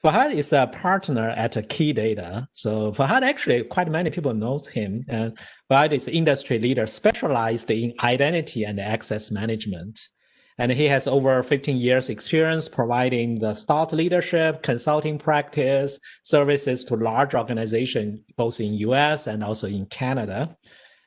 Fahad is a partner at KeyData. So Fahad actually quite many people know him. And Fahad is an industry leader specialized in identity and access management. And he has over 15 years experience providing the thought leadership, consulting practice, services to large organizations, both in US and also in Canada.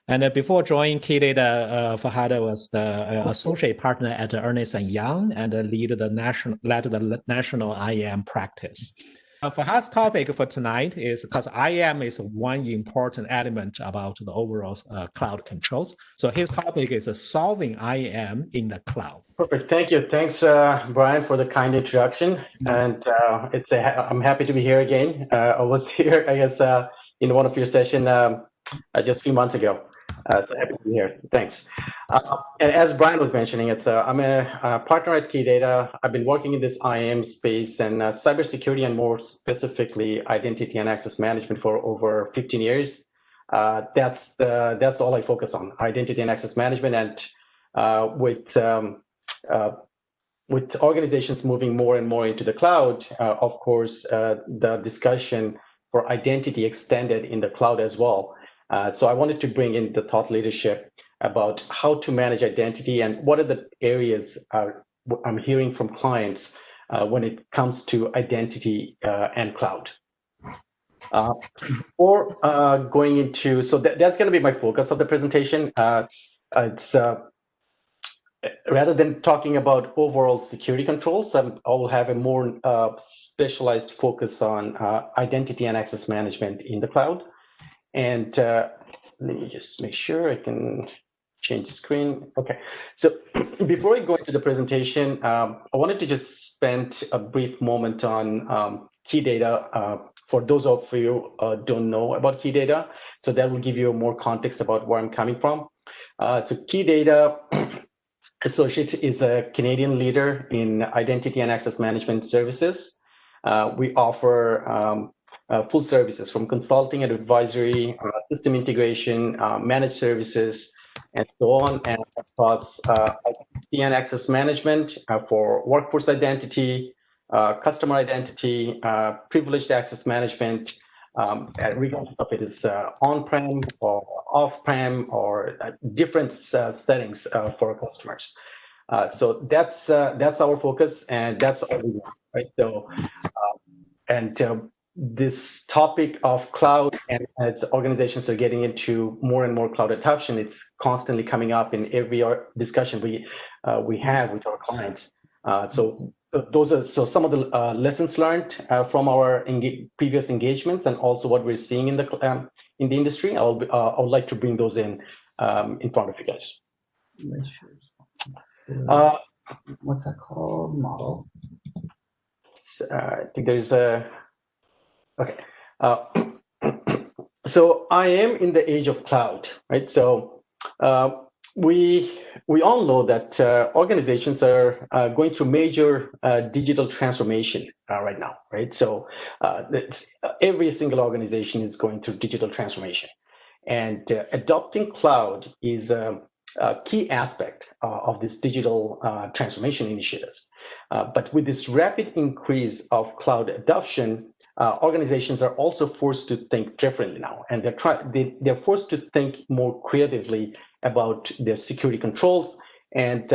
And before joining KeyData, Fahad was the associate partner at Ernst & Young and led the national IAM practice. Fahad's topic for tonight is because IAM is one important element about the overall cloud controls. So his topic is solving IAM in the cloud. Perfect. Thank you. Thanks, Brian, for the kind introduction. And I'm happy to be here again. I was here, I guess, in one of your sessions just a few months ago. So happy to be here. Thanks. And as Brian was mentioning, I'm a partner at KeyData. I've been working in this IAM space and cybersecurity, and more specifically, identity and access management for over 15 years. That's all I focus on: identity and access management. And with organizations moving more and more into the cloud, of course, the discussion for identity extended in the cloud as well. So I wanted to bring in the thought leadership about how to manage identity and what are the areas I'm hearing from clients when it comes to identity and cloud. Before going into, so that's going to be my focus of the presentation. Rather than talking about overall security controls, I will have a more specialized focus on identity and access management in the cloud. And let me just make sure I can change the screen. Okay, so before I go into the presentation, I wanted to just spend a brief moment on KeyData. For those of you who don't know about KeyData, so that will give you more context about where I'm coming from. So KeyData Associates is a Canadian leader in identity and access management services. We offer full services from consulting and advisory, system integration, managed services, and so on, and across identity and access management for workforce identity, customer identity, privileged access management, regardless of it is on-prem or off-prem or different settings for our customers. So that's our focus, and that's all we want, right? So, this topic of cloud, and as organizations are getting into more and more cloud adoption, it's constantly coming up in every discussion we have with our clients. So those are some of the lessons learned from our previous engagements, and also what we're seeing in the industry. I would like to bring those in front of you guys. What's that called? Model. I think there's a. Okay. So I am in the age of cloud, right? So we all know that organizations are going through major digital transformation right now, right? So every single organization is going through digital transformation, and adopting cloud is a key aspect of this digital transformation initiatives. But with this rapid increase of cloud adoption, organizations are also forced to think differently now, and they're forced to think more creatively about their security controls. And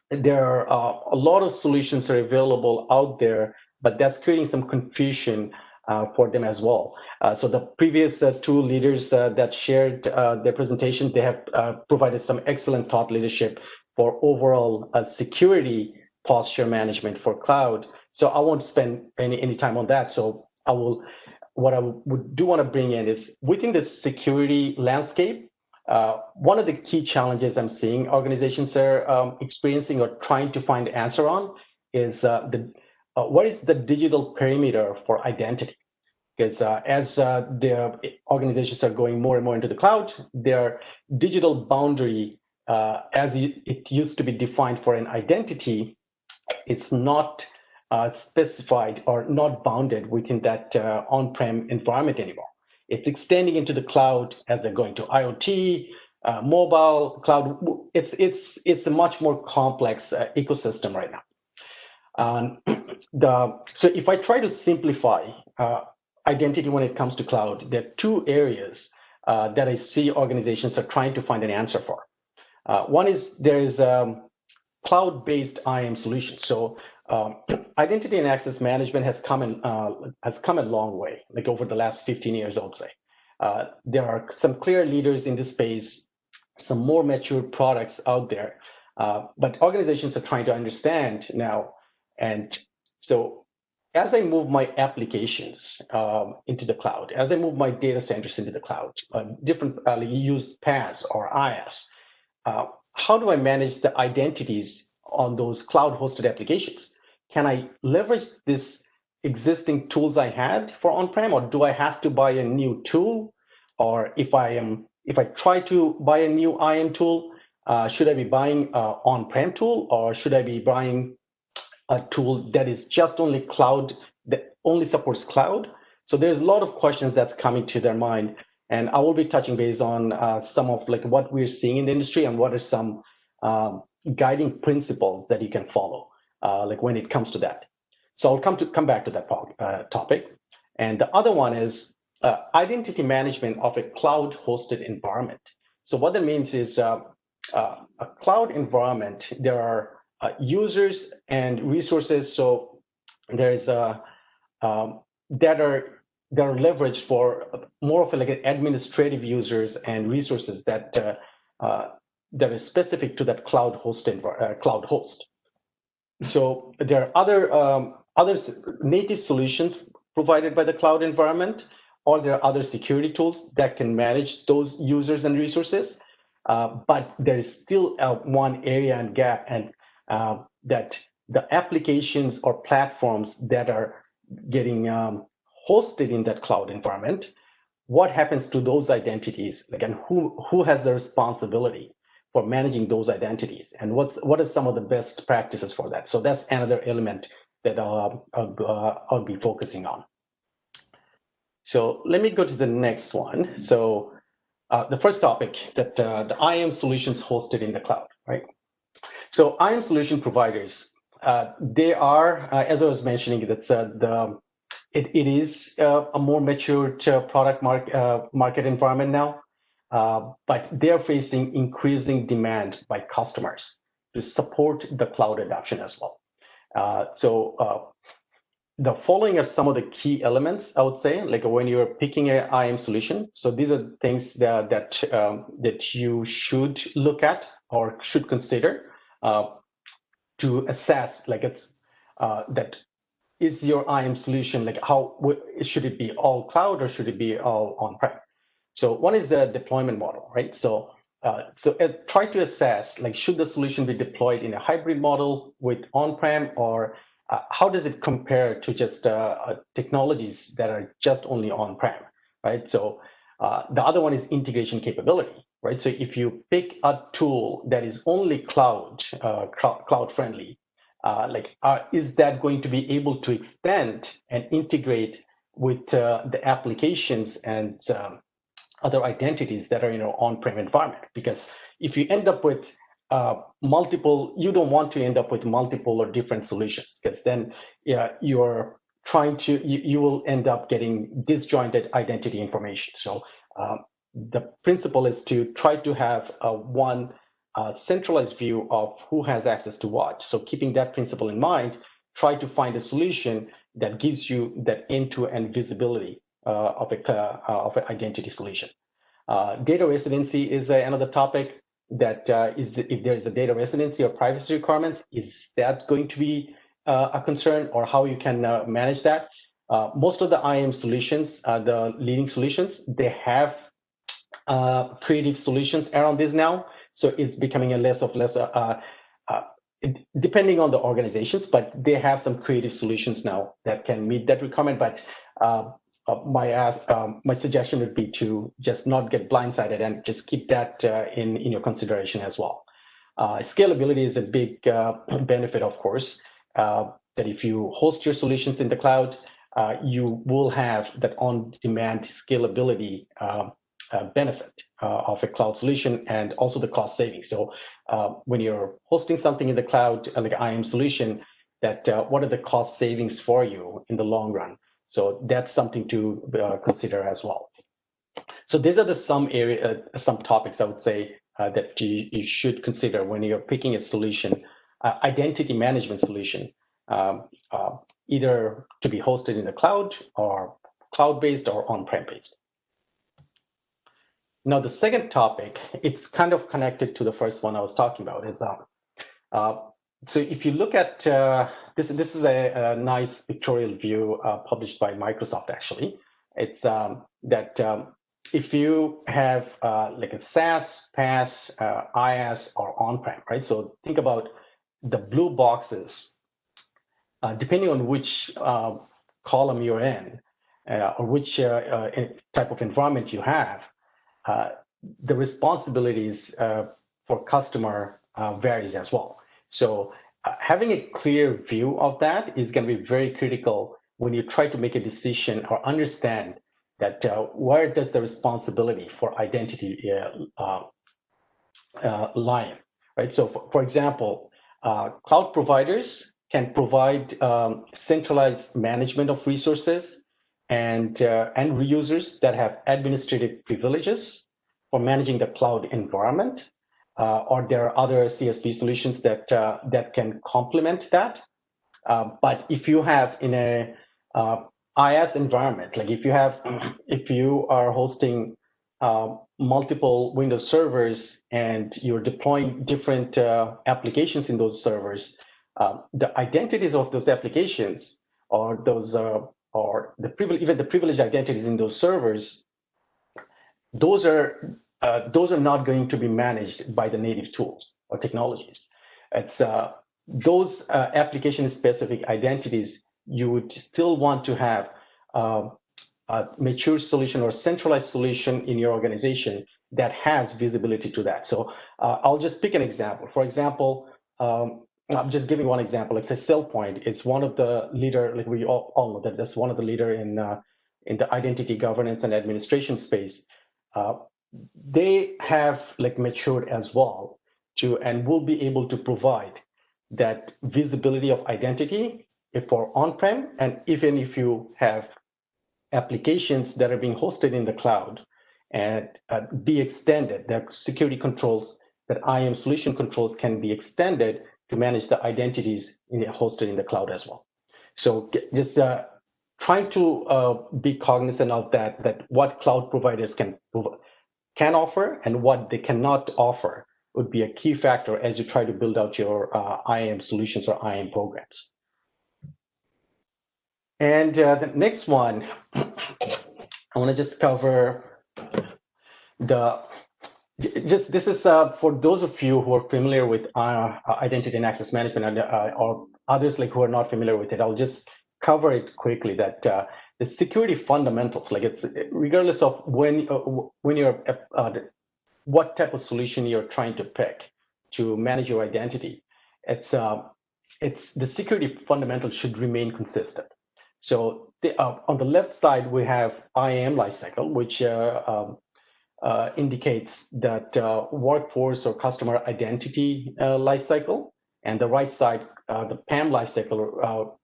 there are a lot of solutions are available out there, but that's creating some confusion for them as well. So the previous two leaders that shared their presentation, they have provided some excellent thought leadership for overall security posture management for cloud. So I won't spend any time on that. So what I do want to bring in is within the security landscape, one of the key challenges I'm seeing organizations are experiencing or trying to find the answer on is what is the digital perimeter for identity? Because as the organizations are going more and more into the cloud, their digital boundary, as it used to be defined for an identity, it's not specified or not bounded within that on-prem environment anymore. It's extending into the cloud as they're going to IoT, mobile, cloud. It's a much more complex ecosystem right now. So if I try to simplify identity when it comes to cloud, there are two areas that I see organizations are trying to find an answer for. One is there is cloud-based IAM solutions. So identity and access management has come a long way, like over the last 15 years, I would say. There are some clear leaders in this space, some more mature products out there, but organizations are trying to understand now. And so as I move my applications into the cloud, as I move my data centers into the cloud, different use PaaS or IaaS, how do I manage the identities on those cloud-hosted applications? Can I leverage this existing tools I had for on-prem, or do I have to buy a new tool? Or if I try to buy a new IAM tool, should I be buying an on-prem tool, or should I be buying a tool that is just only cloud, that only supports cloud? So there's a lot of questions that's coming to their mind, and I will be touching base on some of like what we're seeing in the industry and what are some guiding principles that you can follow, like when it comes to that. So I'll come back to that topic. And the other one is identity management of a cloud-hosted environment. So what that means is a cloud environment, there are users and resources. So there's that are leveraged for more of like an administrative users and resources that is specific to that cloud host. So there are other native solutions provided by the cloud environment, or there are other security tools that can manage those users and resources. But there is still one area and gap, and that the applications or platforms that are getting hosted in that cloud environment, what happens to those identities? Again, who has the responsibility for managing those identities, and what are some of the best practices for that? So that's another element that I'll be focusing on. So let me go to the next one. So the first topic, that the IAM solutions hosted in the cloud, right? So IAM solution providers, they are, as I was mentioning, that's it is a more matured product market environment now, but they're facing increasing demand by customers to support the cloud adoption as well. So the following are some of the key elements, I would say, like when you're picking an IAM solution. So these are things that you should look at or should consider to assess, like that is your IAM solution, like how should it be all cloud or should it be all on-prem? So one is the deployment model, right? So try to assess, like, should the solution be deployed in a hybrid model with on-prem, or how does it compare to just technologies that are just only on-prem, right? So the other one is integration capability, right? So if you pick a tool that is only cloud friendly, is that going to be able to extend and integrate with the applications and other identities that are in your on-prem environment? Because if you end up with multiple, you don't want to end up with multiple or different solutions, because then you're trying to, you will end up getting disjointed identity information. So the principle is to try to have one centralized view of who has access to what. So keeping that principle in mind, try to find a solution that gives you that end-to-end visibility of an identity solution. Data residency is another topic that is, if there is a data residency or privacy requirements, is that going to be a concern, or how you can manage that? Most of the IAM solutions, the leading solutions, they have creative solutions around this now. So it's becoming a less, depending on the organizations, but they have some creative solutions now that can meet that requirement. But my suggestion would be to just not get blindsided and just keep that in your consideration as well. Scalability is a big benefit, of course, that if you host your solutions in the cloud, you will have that on-demand scalability benefit of a cloud solution, and also the cost savings. So when you're hosting something in the cloud, like IAM solution, that what are the cost savings for you in the long run? So that's something to consider as well. So these are some topics I would say that you should consider when you're picking a solution, identity management solution, either to be hosted in the cloud or cloud-based or on-prem based. Now, the second topic, it's kind of connected to the first one I was talking about, is so if you look at this is a nice pictorial view published by Microsoft, actually. It's that if you have like a SaaS, PaaS, IaaS, or on-prem, right? So think about the blue boxes, depending on which column you're in, or which type of environment you have, the responsibilities for customer varies as well. So having a clear view of that is going to be very critical when you try to make a decision or understand that where does the responsibility for identity lie, right? So for example, cloud providers can provide centralized management of resources and reusers that have administrative privileges for managing the cloud environment, or there are other CSP solutions that that can complement that. But if you have in a IaaS environment, like if you are hosting multiple Windows servers and you're deploying different applications in those servers, the identities of those applications or those or even the privileged identities in those servers, those are not going to be managed by the native tools or technologies. It's those application-specific identities you would still want to have a mature solution or centralized solution in your organization that has visibility to that. So I'll just pick an example. For example, I'm just giving one example. Like say SailPoint, it's one of the leader, like we all know that that's one of the leader in the identity governance and administration space. They have like matured as well to and will be able to provide that visibility of identity for on-prem, and even if you have applications that are being hosted in the cloud, and be extended, the security controls that IAM solution controls can be extended to manage the identities hosted in the cloud as well. So just trying to be cognizant of that what cloud providers can offer and what they cannot offer would be a key factor as you try to build out your IAM solutions or IAM programs. And the next one, I want to just cover this is for those of you who are familiar with identity and access management, or others like who are not familiar with it. I'll just cover it quickly. That the security fundamentals, like it's regardless of when you're what type of solution you're trying to pick to manage your identity, it's the security fundamentals should remain consistent. So on the left side we have IAM lifecycle, which indicates that workforce or customer identity lifecycle, and the right side, the PAM lifecycle,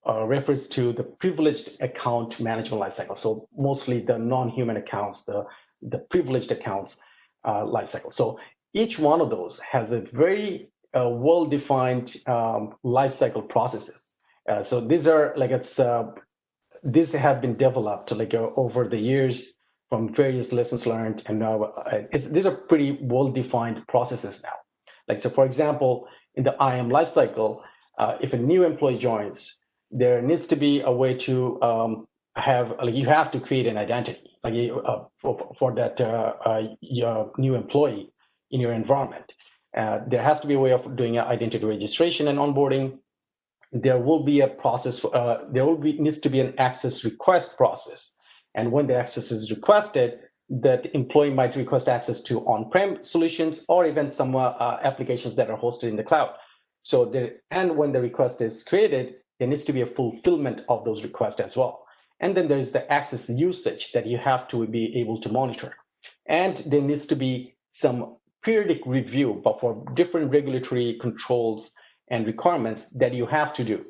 refers to the privileged account management lifecycle. So mostly the non-human accounts, the privileged accounts lifecycle. So each one of those has a very well-defined lifecycle processes. So these are like these have been developed like over the years from various lessons learned, and now these are pretty well-defined processes now. Like so, for example, in the IAM lifecycle, if a new employee joins, there needs to be a way to you have to create an identity like for that your new employee in your environment. There has to be a way of doing identity registration and onboarding. There will be a process. Needs to be an access request process, and when the access is requested, that employee might request access to on-prem solutions or even some applications that are hosted in the cloud. So and when the request is created, there needs to be a fulfillment of those requests as well. And then there's the access usage that you have to be able to monitor. And there needs to be some periodic review but for different regulatory controls and requirements that you have to do.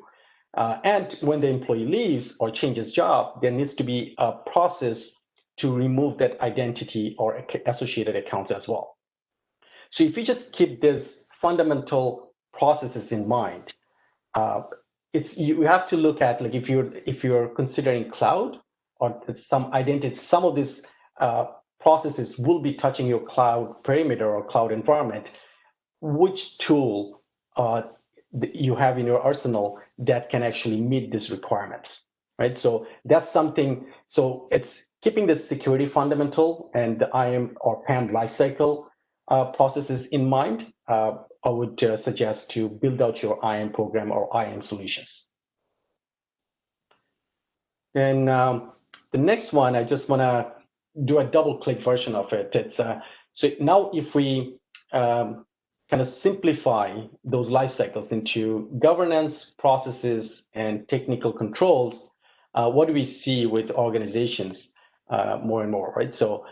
And when the employee leaves or changes job, there needs to be a process to remove that identity or associated accounts as well. So if you just keep these fundamental processes in mind, you have to look at, like, if you're considering cloud or some identity, some of these processes will be touching your cloud perimeter or cloud environment. Which tool you have in your arsenal that can actually meet these requirements, right? So that's something. So it's keeping the security fundamental and the IAM or PAM lifecycle processes in mind. I would suggest to build out your IAM program or IAM solutions. And the next one, I just want to do a double-click version of it. It's so now if we kind of simplify those life cycles into governance, processes, and technical controls, what do we see with organizations more and more, right? So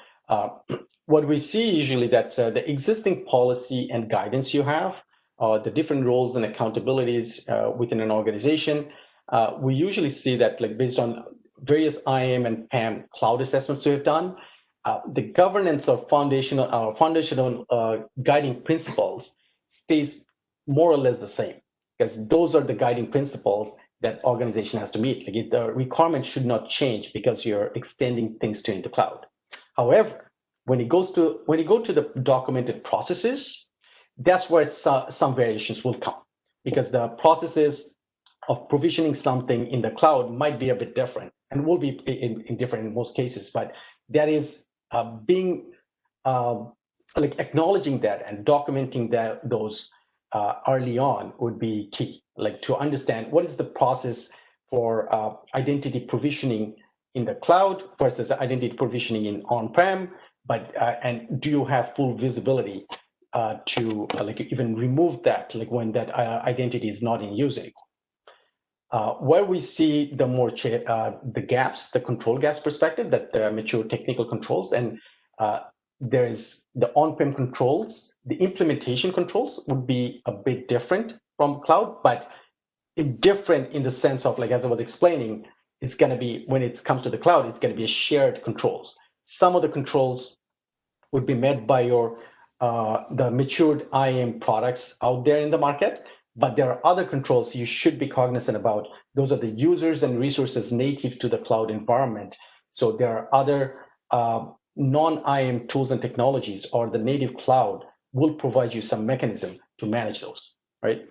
what we see usually that the existing policy and guidance you have, the different roles and accountabilities within an organization, we usually see that, like, based on various IAM and PAM cloud assessments we have done, the governance of foundational guiding principles stays more or less the same, because those are the guiding principles that organization has to meet. Like, the requirement should not change because you're extending things into cloud. However, when you go to the documented processes, that's where some variations will come, because the processes of provisioning something in the cloud might be a bit different and will be in different in most cases, but that is being like acknowledging that and documenting those early on would be key, like to understand what is the process for identity provisioning in the cloud versus identity provisioning in on-prem, but and do you have full visibility to like even remove that, like when that identity is not in use anymore. Where we see the more the gaps, the control gaps perspective, that mature technical controls, and there is the on-prem controls, the implementation controls would be a bit different from cloud, but different in the sense of, like, as I was explaining, it's going to be, when it comes to the cloud, it's going to be a shared controls. Some of the controls would be met by your the matured IAM products out there in the market, but there are other controls you should be cognizant about. Those are the users and resources native to the cloud environment. So there are other non-IAM tools and technologies, or the native cloud will provide you some mechanism to manage those, right?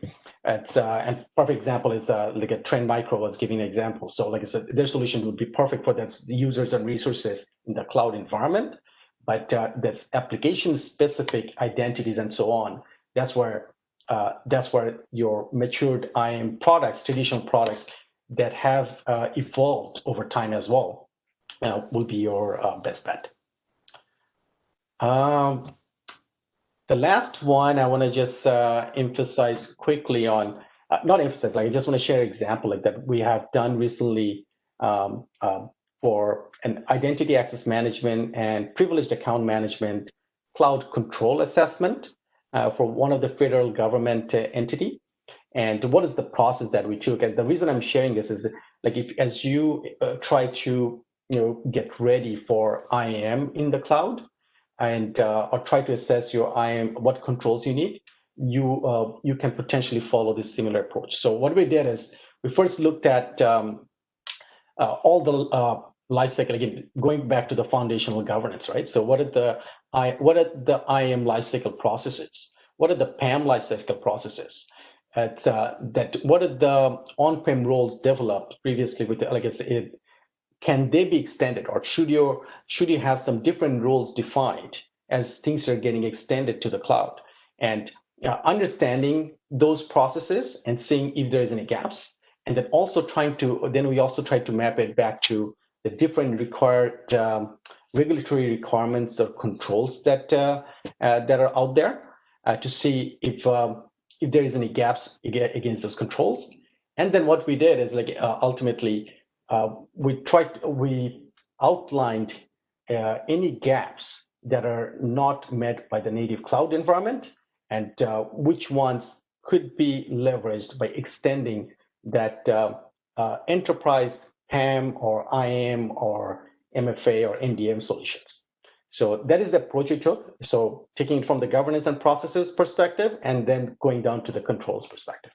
It's, and perfect example is like a Trend Micro was giving an example. So like I said, their solution would be perfect for that users and resources in the cloud environment, but there's application-specific identities and so on. That's where your matured IAM products, traditional products that have evolved over time as well, will be your best bet. The last one I want to just emphasize quickly on, not emphasize, like I just want to share an example like that we have done recently for an identity access management and privileged account management cloud control assessment for one of the federal government entity. And what is the process that we took? And the reason I'm sharing this is, like, as you try to get ready for IAM in the cloud, and or try to assess your IAM, what controls you need, you can potentially follow this similar approach. So what we did is we first looked at all the life cycle, again, going back to the foundational governance, right? So what are the IAM lifecycle processes? What are the PAM lifecycle processes? What are the on-prem roles developed previously with, like I said, can they be extended, or should you have some different roles defined as things are getting extended to the cloud? And understanding those processes and seeing if there is any gaps, and then also we also try to map it back to the different required regulatory requirements or controls that are out there to see if there is any gaps against those controls. And then what we did is like ultimately we outlined any gaps that are not met by the native cloud environment, and which ones could be leveraged by extending that enterprise PAM or IAM or MFA or NDM solutions. So that is the approach we took. So taking it from the governance and processes perspective, and then going down to the controls perspective.